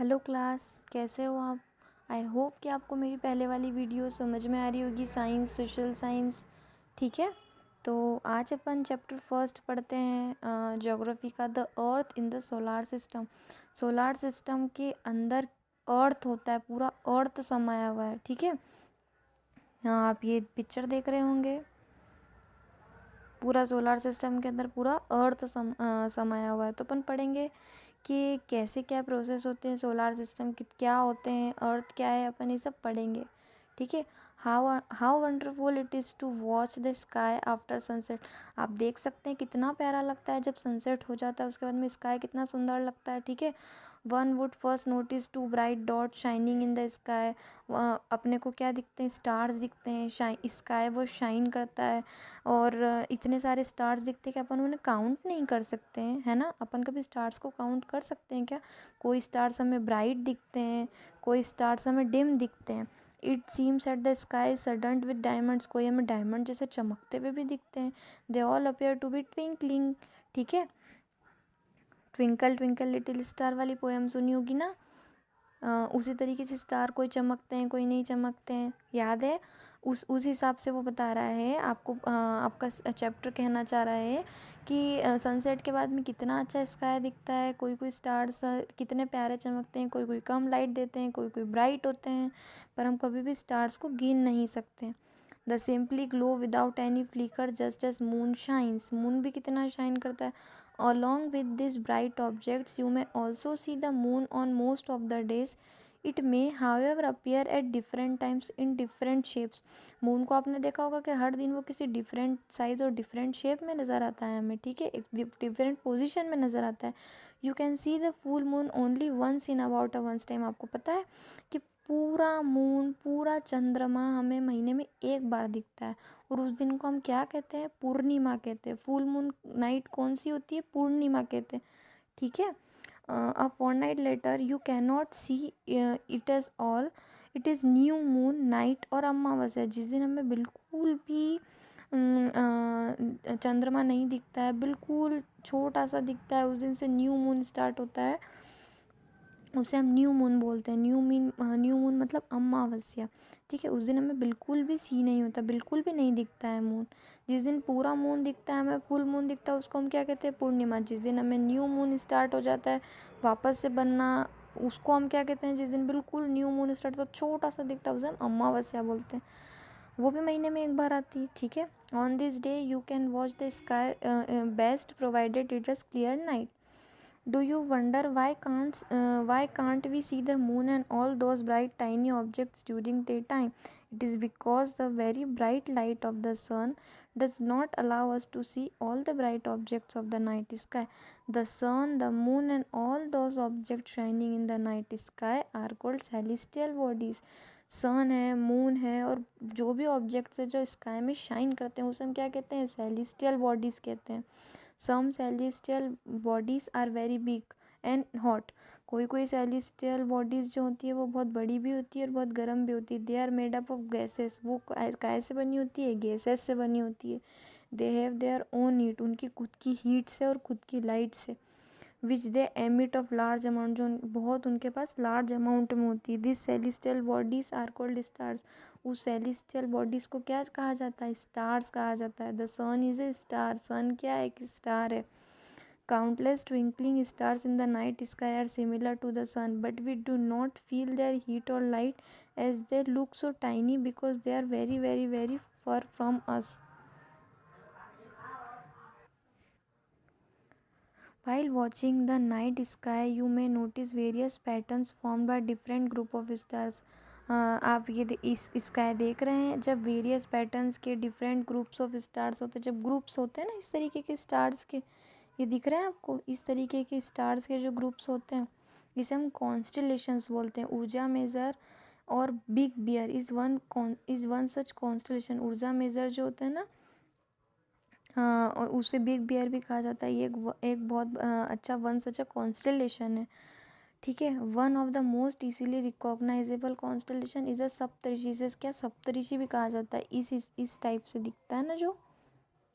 Hello class, कैसे हो आप? आई होप कि आपको मेरी पहले वाली वीडियो समझ में आ रही होगी, साइंस, सोशल साइंस। ठीक है, तो आज अपन चैप्टर फर्स्ट पढ़ते हैं ज्योग्राफी का, the earth in the solar system. Solar system के अंदर अर्थ होता है, पूरा अर्थ समाया हुआ है। ठीक है, हाँ, आप ये पिक्चर देख रहे होंगे, पूरा सोलार सिस्टम के अंदर पूरा अर्थ समाया हुआ है। तो अपन पढ़ेंगे कि कैसे क्या प्रोसेस होते हैं, सोलार सिस्टम के क्या होते हैं, अर्थ क्या है, अपन ये सब पढ़ेंगे। ठीक है, how wonderful it is to watch the sky after sunset. आप देख सकते हैं कितना प्यारा लगता है जब सनसेट हो जाता है, उसके बाद में स्काई कितना सुंदर लगता है। ठीक है, one would first notice two bright dot shining in the sky. अपने को क्या दिखते हैं, स्टार्स दिखते हैं, स्काई वो शाइन करता है और इतने सारे स्टार्स दिखते हैं कि अपन उन्हें काउंट नहीं कर सकते हैं, है ना। अपन कभी स्टार्स को काउंट कर सकते हैं क्या? कोई स्टार्स हमें ब्राइट दिखते हैं, कोई स्टार्स हमें डिम दिखते हैं। It seems at the sky studded with diamonds, कोई हमें डायमंड जैसे चमकते हुए भी दिखते हैं। They all appear to be twinkling. ठीक है, ट्विंकल ट्विंकल लिटिल स्टार वाली पोएम सुनी होगी ना। उसी तरीके से स्टार कोई चमकते हैं, कोई नहीं चमकते हैं, याद है। उस हिसाब से वो बता रहा है आपको। आपका चैप्टर कहना चाह रहा है कि सनसेट के बाद में कितना अच्छा स्काई दिखता है, कोई कोई स्टार्स कितने प्यारे चमकते हैं, कोई कोई कम लाइट देते हैं, कोई कोई ब्राइट होते हैं, पर हम कभी भी स्टार्स को गिन नहीं सकते। They simply glow without any flicker just as moon shines. Moon भी कितना शाइन करता है। Along with these bright objects, you may also see the moon on most of the days. It may, however, appear at different times in different shapes. Moon को आपने देखा होगा कि हर दिन वो किसी डिफरेंट साइज और डिफरेंट शेप में नज़र आता है हमें। ठीक है, एक डिफरेंट पोजीशन में नज़र आता है। You can see the full moon only once in about a once time. आपको पता है कि पूरा मून, पूरा चंद्रमा हमें महीने में एक बार दिखता है, और उस दिन को हम क्या कहते हैं? पूर्णिमा कहते हैं। फुल मून नाइट कौन सी होती है? पूर्णिमा कहते हैं। ठीक है, a fortnight later you can not see it at all, it is new moon night और अमावस्या, जिस दिन हमें बिल्कुल भी चंद्रमा नहीं दिखता है, बिल्कुल छोटा सा दिखता है, उस दिन से न्यू मून स्टार्ट होता है, उसे हम न्यू मून बोलते हैं। न्यू मून मतलब अमावस्या। ठीक है, उस दिन हमें बिल्कुल भी सी नहीं होता, बिल्कुल भी नहीं दिखता है मून। जिस दिन पूरा मून दिखता है, हमें फुल मून दिखता है, उसको हम क्या कहते हैं? पूर्णिमा। जिस दिन हमें न्यू मून स्टार्ट हो जाता है वापस से बनना, उसको हम क्या कहते हैं? जिस दिन बिल्कुल न्यू मून स्टार्ट होता है, छोटा सा दिखता है, उसे हम अमावस्या बोलते हैं। वो भी महीने में एक बार आती है। ठीक है, on this day you can watch the sky best provided it is clear night. Do you wonder why can't we see the moon and all those bright tiny objects during daytime? It is because the very bright light of the sun does not allow us to see all the bright objects of the night sky. The sun, the moon and all those objects shining in the night sky are called celestial bodies. सन है, moon है और जो भी objects है जो sky में shine करते हैं, उसे हम क्या कहते हैं? सेलेस्टियल बॉडीज़ कहते हैं। Some celestial bodies are very big and hot. कोई कोई सेलेस्टियल बॉडीज़ जो होती है वो बहुत बड़ी भी होती है और बहुत गर्म भी होती है। They are made up of gases. वो काय से बनी होती है? गैसेस से बनी होती है। They have their own heat. उनकी खुद की हीट से और खुद की लाइट से। Which they emit of large amount. जो बहुत उनके पास लार्ज अमाउंट में होती है। This celestial bodies are called stars. उस सेलेस्टियल बॉडीज़ को क्या कहा जाता है? स्टार्स कहा जाता है। The sun is a star. Sun क्या है? एक स्टार है। Countless twinkling stars in the night sky are similar to the sun, but we do not feel their heat or light as they look so tiny because they are very, very, very far from us. While watching the night sky, you may notice various patterns formed by different group of stars. आप ये इस sky देख रहे हैं, जब various patterns के different groups of stars होते हैं, जब ग्रुप्स होते हैं ना इस तरीके के स्टार्स के, ये दिख रहे हैं आपको? इस तरीके के स्टार्स के जो ग्रुप्स होते हैं, इसे हम कॉन्स्टलेशंस बोलते हैं। ऊर्जा मेजर और big bear is one such constellation. Ursa major जो होता है ना, हाँ, और उसे बिग बियर भी कहा जाता है। ये एक बहुत अच्छा वन सच अ कॉन्स्टलेशन है। ठीक है, one of the most easily recognisable constellation is a Saptarishi. से क्या सप्तऋषि भी कहा जाता है? इस टाइप से दिखता है ना जो।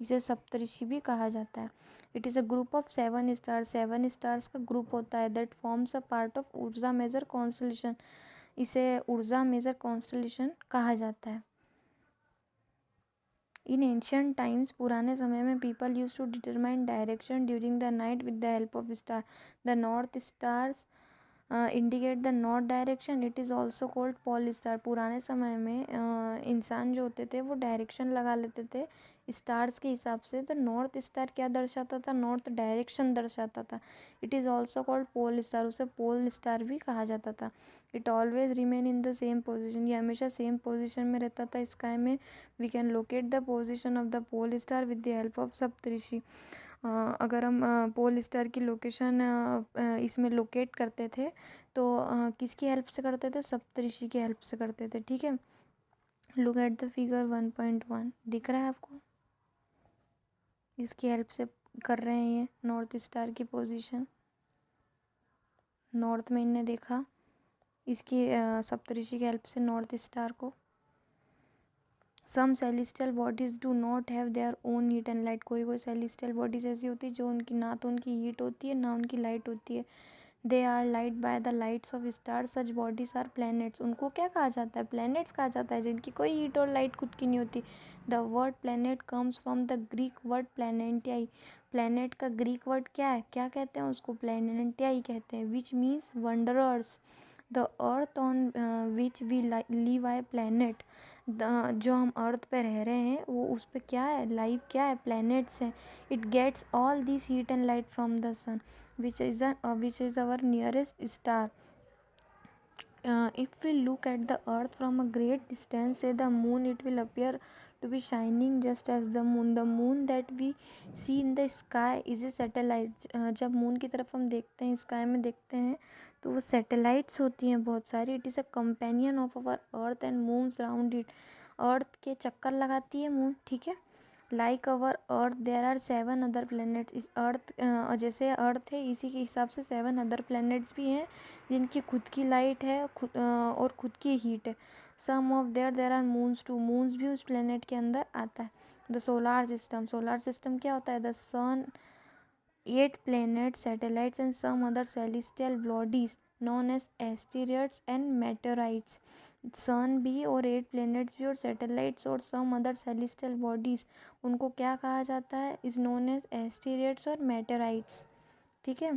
इसे सप्तऋषि भी कहा जाता है। It is a group of 7 stars, 7 stars का ग्रुप होता है that forms a part of ऊर्जा मेजर कॉन्स्टलेशन, इसे ऊर्जा मेजर कॉन्स्टलेशन कहा जाता है। इन एंशियंट टाइम्स, पुराने समय में, people use to determine direction during the night with the help of star. The north stars indicate the north direction, it is also called pole star. पुराने समय में इंसान जो होते थे वो डायरेक्शन लगा लेते थे स्टार्स के हिसाब से। तो नॉर्थ स्टार क्या दर्शाता था? नॉर्थ डायरेक्शन दर्शाता था। It is also called pole star, उसे पोल स्टार भी कहा जाता था। It always remain in the same position, ये हमेशा सेम पोजिशन में रहता था स्काई में। We can locate the position of the pole star with the help of Saptarishi. अगर हम पोल स्टार की लोकेशन इसमें लोकेट करते थे तो किसकी हेल्प से करते थे? सप्तऋषि की हेल्प से करते थे। ठीक है, लुक एट द फिगर 1.1, दिख रहा है आपको? इसकी हेल्प से कर रहे हैं ये नॉर्थ स्टार की पोजीशन। नॉर्थ में इनने देखा इसकी सप्तऋषि की हेल्प से नॉर्थ स्टार को। Some celestial bodies do not have their own heat and light, कोई कोई सेलेस्टियल बॉडीज ऐसी होती है जो उनकी ना तो उनकी हीट होती है ना उनकी लाइट होती है। They are light by the lights of star, such bodies are planets, उनको क्या कहा जाता है? प्लैनेट्स कहा जाता है, जिनकी कोई हीट और लाइट खुद की नहीं होती। The word planet comes from the Greek word planetai. Planet का ग्रीक वर्ड क्या है? क्या कहते हैं उसको? प्लैनेटियाई कहते हैं, which means wanderers. The earth on which we live I planet, जो हम अर्थ पे रह रहे हैं वो उस पे क्या है? लाइव क्या है? प्लैनेट्स हैं। It gets all this heat and light from the sun which is our nearest star. If we look at the earth from a great distance, say the moon, it will appear to be shining just as the moon. The moon that we see in the sky is a satellite. जब moon की तरफ हम देखते हैं, sky में देखते हैं, तो वो सैटेलाइट्स होती हैं बहुत सारी। It is a companion of our earth and moves around it, earth के चक्कर लगाती है मून। ठीक है, like our earth there are 7 other planets. इस अर्थ जैसे अर्थ है इसी के हिसाब से 7 अदर प्लैनेट्स भी हैं जिनकी खुद की लाइट है और खुद की हीट है। Some of there are moons too, moons भी उस प्लैनेट के अंदर आता है। The solar system, solar system क्या होता है? The sun, 8 planets, satellites and some other celestial bodies known as asteroids and meteorites। सन भी और 8 planets भी और satellites और some other celestial bodies, उनको क्या कहा जाता है? is known as asteroids और meteorites। ठीक है,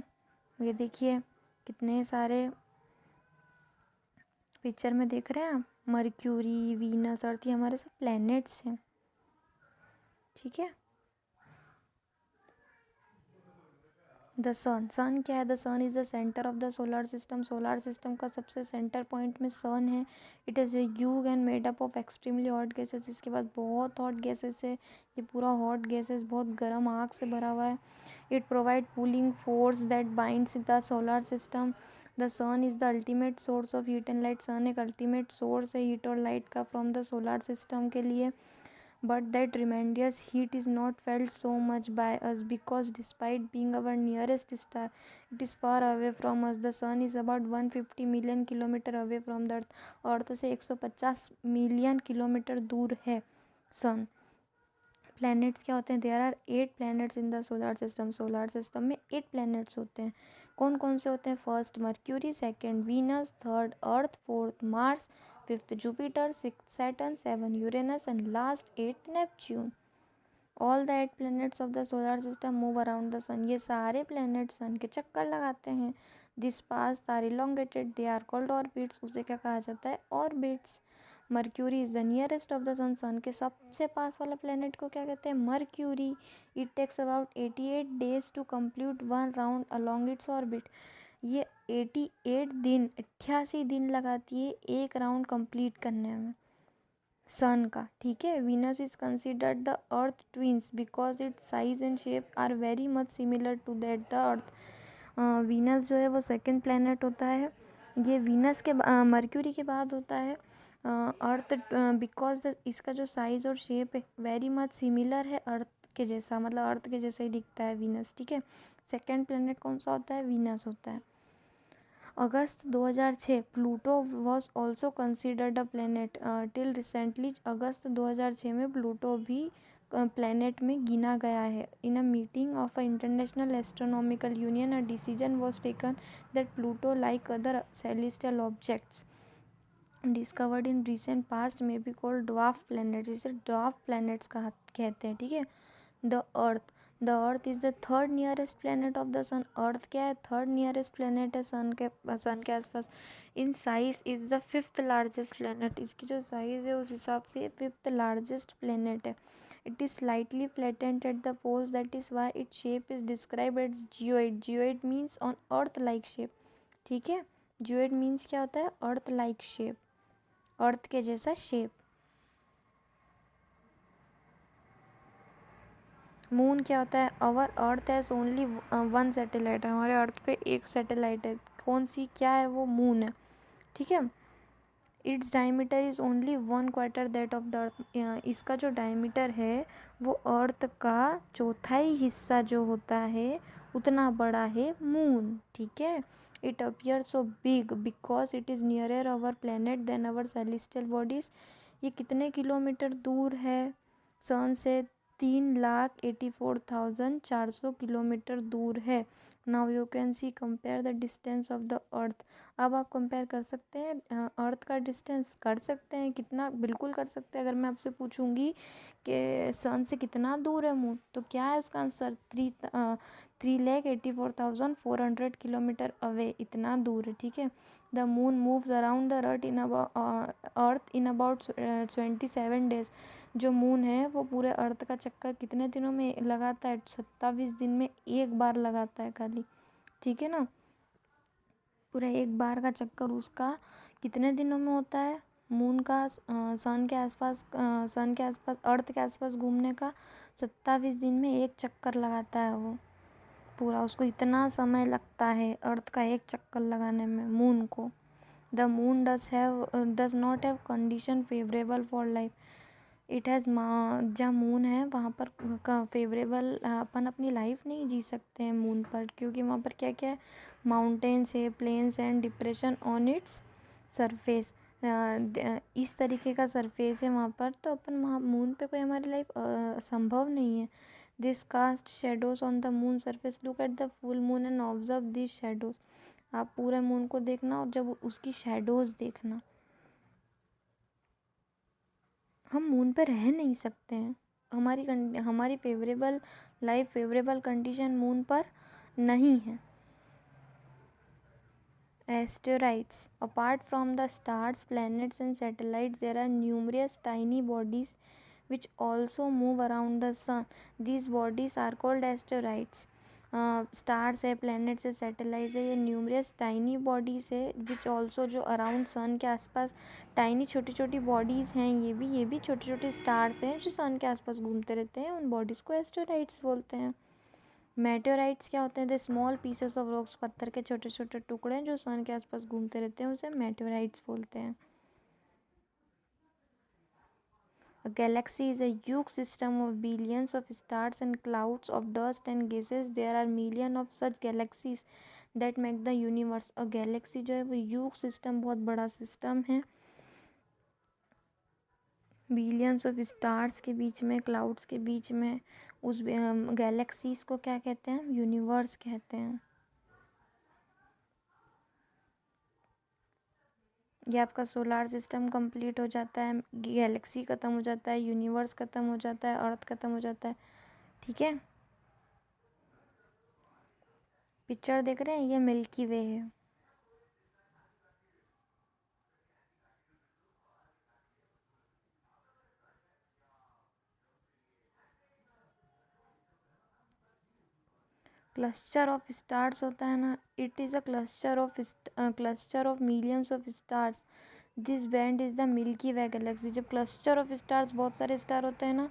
ये देखिए कितने सारे पिक्चर में देख रहे हैं आप, मर्क्यूरी, वीनस, अर्थ, ये हमारे सब प्लैनेट्स हैं। ठीक है, द सन, सन क्या है? The sun is the centre of the solar system, solar system का सबसे सेंटर पॉइंट में सन है। It is a huge and made up of extremely hot gases, इसके बाद बहुत हॉट गैसेस है, ये पूरा हॉट गैसेस बहुत गर्म आग से भरा हुआ है। It provide cooling force that binds the solar system. The sun is the ultimate source of heat and light, sun एक अल्टीमेट सोर्स है हीट और लाइट का फ्रॉम द सोलर सिस्टम के लिए। But that tremendous heat is not felt so much by us because despite being our nearest star, it is far away from us. The sun is about 150 million kilometer away from the earth. अर्थ से 150 million kilometre दूर है सन। Planets क्या होते हैं? There are 8 planets in the solar system, solar system में 8 planets होते हैं। कौन कौन से होते हैं? First Mercury, second Venus, third Earth, fourth Mars, fifth Jupiter, sixth Saturn, 7 Uranus and last 8 Neptune. All the 8 planets of the solar system move around the sun, ये सारे प्लैनेट सन के चक्कर लगाते हैं। This pass are elongated, they are called orbits, उसे क्या कहा जाता है? Orbits. Mercury is the nearest of the sun, sun के सबसे पास वाला प्लेनेट को क्या कहते हैं? Mercury. It takes about 88 days to complete one round along its orbit, ये 88 दिन, 88 दिन लगाती है एक राउंड कंप्लीट करने में सन का। ठीक है, Venus is considered the earth twins because its size and shape are very much similar to that the earth. Venus जो है वो सेकंड प्लेनेट होता है, ये वीनस के मर्क्यूरी के बाद होता है अर्थ, बिकॉज इसका जो साइज़ और शेप है वेरी मच सिमिलर है अर्थ के जैसा, मतलब अर्थ के जैसा ही दिखता है वीनस। ठीक है, सेकंड प्लेनेट कौन सा होता है? वीनस होता है। August 2006, Pluto was also considered a planet till recently, अगस्त 2006 में प्लूटो भी प्लैनेट में गिना गया है। In a meeting of a International Astronomical Union a decision was taken that Pluto like other celestial objects discovered in recent past में be called dwarf planets, जिसे dwarf planets कहा कहते हैं। ठीक है। The earth, the earth is the third nearest planet of the सन। अर्थ क्या है? थर्ड नियरेस्ट प्लैनेट है सन के आसपास। In size is the fifth largest planet. इसकी जो साइज है उस हिसाब से फिफ्थ लार्जेस्ट प्लैनेट है। It is slightly flattened at the poles, that is why it shape is describe as geoid. Geoid means on earth like shape. ठीक है। Geoid means क्या होता है? अर्थ लाइक शेप, अर्थ के जैसा शेप। मून क्या होता है? Our earth has only one satellite है। हमारे अर्थ पे एक सैटेलाइट है। कौन सी? क्या है वो? मून है। ठीक है। Its diameter is only 1/4 that of the earth. इसका जो डायमीटर है वो अर्थ का चौथाई हिस्सा जो होता है उतना बड़ा है मून। ठीक है। It appear so big because it is nearer our planet than our celestial bodies. ये कितने किलोमीटर दूर है सन से? 3,84,400 किलोमीटर दूर है। Now you can C compare the distance of the earth. अब आप कंपेयर कर सकते हैं अर्थ का डिस्टेंस। कर सकते हैं। कितना? बिल्कुल कर सकते हैं। अगर मैं आपसे पूछूंगी कि सन से कितना दूर है मून, तो क्या है उसका आंसर? 3,84,400 किलोमीटर अवे, इतना दूर है। ठीक है। The moon moves around the earth in about 27 days. जो मून है वो पूरे अर्थ का चक्कर कितने दिनों में लगाता है? 27 दिन में एक बार लगाता है खाली। ठीक है ना। पूरा एक बार का चक्कर उसका कितने दिनों में होता है? मून का सन के आसपास अर्थ के आसपास घूमने का 27 दिन में एक चक्कर लगाता है वो पूरा। उसको इतना समय लगता है अर्थ का एक चक्कर लगाने में मून को। The moon does not have condition favourable for life. It has जहाँ मून है वहाँ पर फेवरेबल अपन अपनी लाइफ नहीं जी सकते हैं मून पर, क्योंकि वहाँ पर क्या क्या है? माउंटेन्स है, plains and depression on its surface. इस तरीके का सरफेस है वहाँ पर, तो अपन वहाँ मून पे कोई हमारी लाइफ संभव नहीं है। This cast shadows on the moon surface. Look at the full moon and observe this shadows. आप पूरे मून को देखना और जब उसकी शेडोज देखना। हम मून पर रह नहीं सकते हैं। हमारी favourable life, favourable condition moon पर नहीं है। Asteroids. Apart from the stars, planets, and satellites, there are numerous tiny bodies which also move around the sun. These bodies are called asteroids. Stars है, प्लैनेट्स है, satellites है, ये numerous tiny bodies है which also जो around sun के आसपास tiny छोटी छोटी बॉडीज़ हैं। ये भी छोटे छोटे स्टार्स हैं जो सन के आसपास घूमते रहते हैं। उन बॉडीज़ को एस्टेरॉइड्स बोलते हैं। मेटेओराइट्स क्या होते हैं? The small pieces of rocks, पत्थर के छोटे छोटे टुकड़े जो सन के आसपास घूमते रहते हैं, उसे मेटेओराइट्स बोलते हैं। A galaxy is a huge system of billions of stars and clouds of dust and gases. There are millions of such galaxies that make the universe. A galaxy जो है वो huge system, बहुत बड़ा सिस्टम है। Billions of stars के बीच में, clouds के बीच में, उस गैलेक्सीज को क्या कहते हैं? यूनिवर्स कहते हैं। ये आपका सोलार सिस्टम कंप्लीट हो जाता है, गैलेक्सी ख़त्म हो जाता है, यूनिवर्स ख़त्म हो जाता है, अर्थ ख़त्म हो जाता है। ठीक है। पिक्चर देख रहे हैं? ये मिल्की वे है। क्लस्टर ऑफ स्टार्स होता है ना, it is a cluster of millions of stars. This band is the milky way Galaxy. जब क्लस्टर ऑफ स्टार्स, बहुत सारे स्टार होते हैं ना,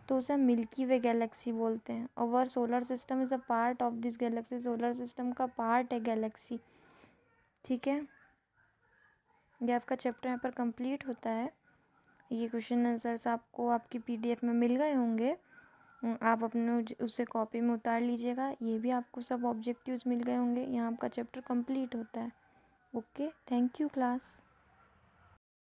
तो उसे मिल्की वे गैलेक्सी बोलते हैं। Our solar system is a part of this Galaxy. Solar system का पार्ट है गैलेक्सी। ठीक है। ये आपका चैप्टर यहाँ पर कंप्लीट होता है। ये क्वेश्चन आंसर्स आपको आपकी पीडीएफ में मिल गए होंगे। आप अपने उसे कॉपी में उतार लीजिएगा। ये भी आपको सब ऑब्जेक्टिव्स मिल गए होंगे। यहाँ आपका चैप्टर कंप्लीट होता है। Okay, thank you class.